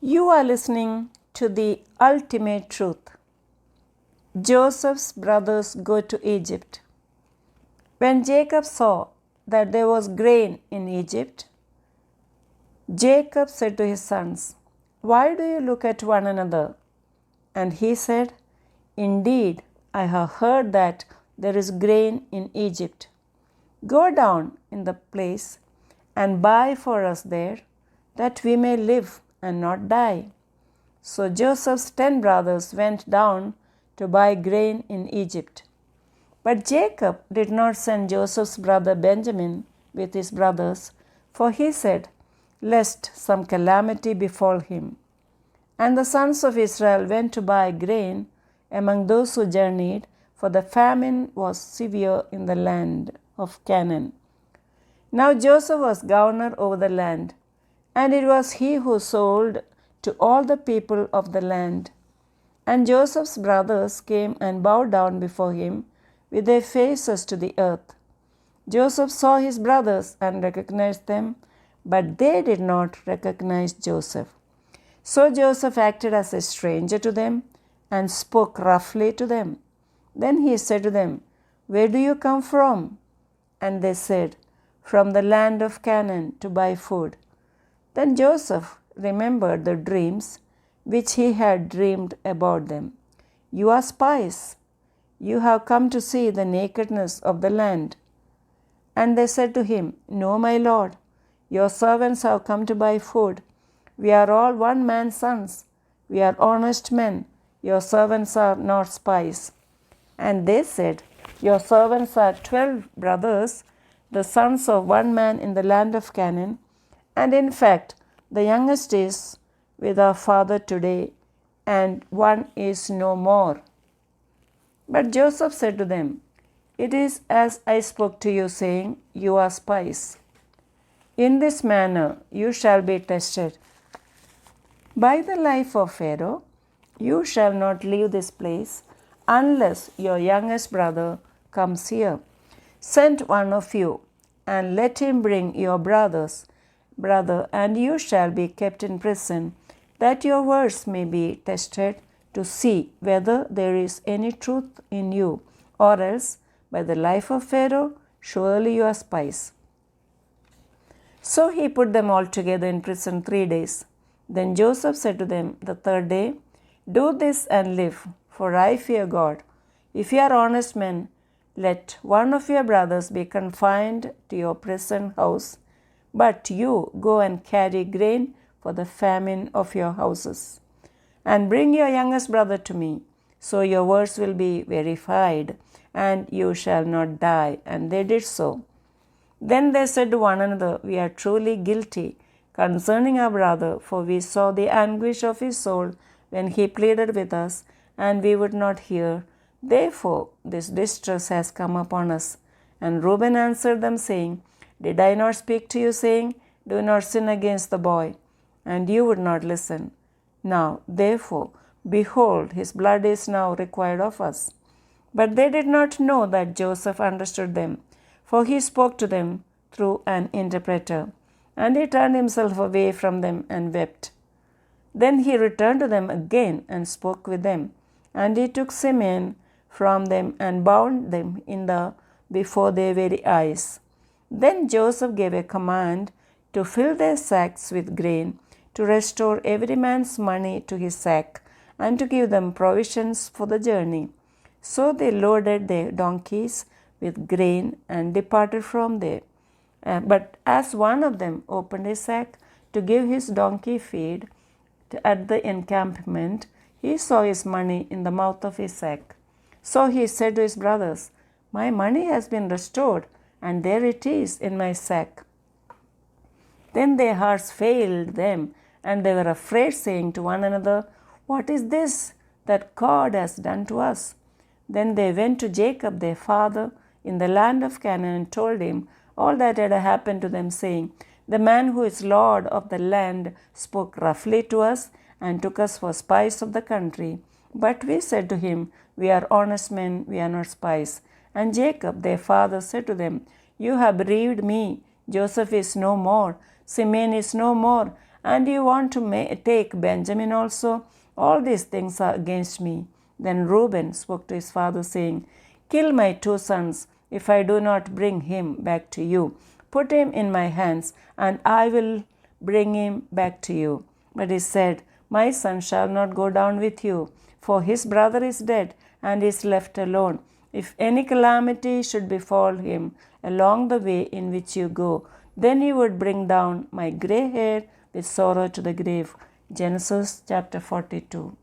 You are listening to the ultimate truth. Joseph's brothers go to Egypt. When Jacob saw that there was grain in Egypt, Jacob said to his sons, "Why do you look at one another?" And he said, "Indeed, I have heard that there is grain in Egypt. Go down in the place and buy for us there, that we may live and not die." So Joseph's 10 brothers went down to buy grain in Egypt. But Jacob did not send Joseph's brother Benjamin with his brothers, for he said, lest some calamity befall him. And the sons of Israel went to buy grain among those who journeyed, for the famine was severe in the land of Canaan. Now Joseph was governor over the land, and it was he who sold to all the people of the land. And Joseph's brothers came and bowed down before him with their faces to the earth. Joseph saw his brothers and recognized them, but they did not recognize Joseph. So Joseph acted as a stranger to them and spoke roughly to them. Then he said to them, "Where do you come from?" And they said, "From the land of Canaan to buy food." Then Joseph remembered the dreams which he had dreamed about them. "You are spies. You have come to see the nakedness of the land." And they said to him, "No, my lord, your servants have come to buy food. We are all one man's sons. We are honest men. Your servants are not spies." And they said, "Your servants are 12 brothers, the sons of one man in the land of Canaan, and in fact, the youngest is with our father today, and one is no more." But Joseph said to them, "It is as I spoke to you, saying, You are spies. In this manner you shall be tested. By the life of Pharaoh, you shall not leave this place unless your youngest brother comes here. Send one of you, and let him bring your brother, and you shall be kept in prison, that your words may be tested to see whether there is any truth in you, or else, by the life of Pharaoh, surely you are spies." So he put them all together in prison 3 days. Then Joseph said to them the third day, "Do this and live, for I fear God. If you are honest men, let one of your brothers be confined to your prison house, but you go and carry grain for the famine of your houses. And bring your youngest brother to me, so your words will be verified, and you shall not die." And they did so. Then they said to one another, "We are truly guilty concerning our brother, for we saw the anguish of his soul when he pleaded with us, and we would not hear. Therefore this distress has come upon us." And Reuben answered them, saying, "Did I not speak to you, saying, Do not sin against the boy? And you would not listen. Now, therefore, behold, his blood is now required of us." But they did not know that Joseph understood them, for he spoke to them through an interpreter. And he turned himself away from them and wept. Then he returned to them again and spoke with them. And he took Simeon from them and bound them before their very eyes. Then Joseph gave a command to fill their sacks with grain, to restore every man's money to his sack, and to give them provisions for the journey. So they loaded their donkeys with grain and departed from there. But as one of them opened his sack to give his donkey feed at the encampment, he saw his money in the mouth of his sack. So he said to his brothers, "My money has been restored, and there it is in my sack." Then their hearts failed them, and they were afraid, saying to one another, "What is this that God has done to us?" Then they went to Jacob their father in the land of Canaan and told him all that had happened to them, saying, "The man who is Lord of the land spoke roughly to us and took us for spies of the country. But we said to him, We are honest men, we are not spies." And Jacob their father said to them, "You have bereaved me. Joseph is no more, Simeon is no more, And you want to take Benjamin also? All these things are against me. Then Reuben spoke to his father, saying, Kill my 2 sons, if I do not bring him back to you. Put him in my hands, and I will bring him back to you. But he said, My son shall not go down with you, for his brother is dead, and is left alone. If any calamity should befall him along the way in which you go, then you would bring down my gray hair with sorrow to the grave. Genesis chapter 42.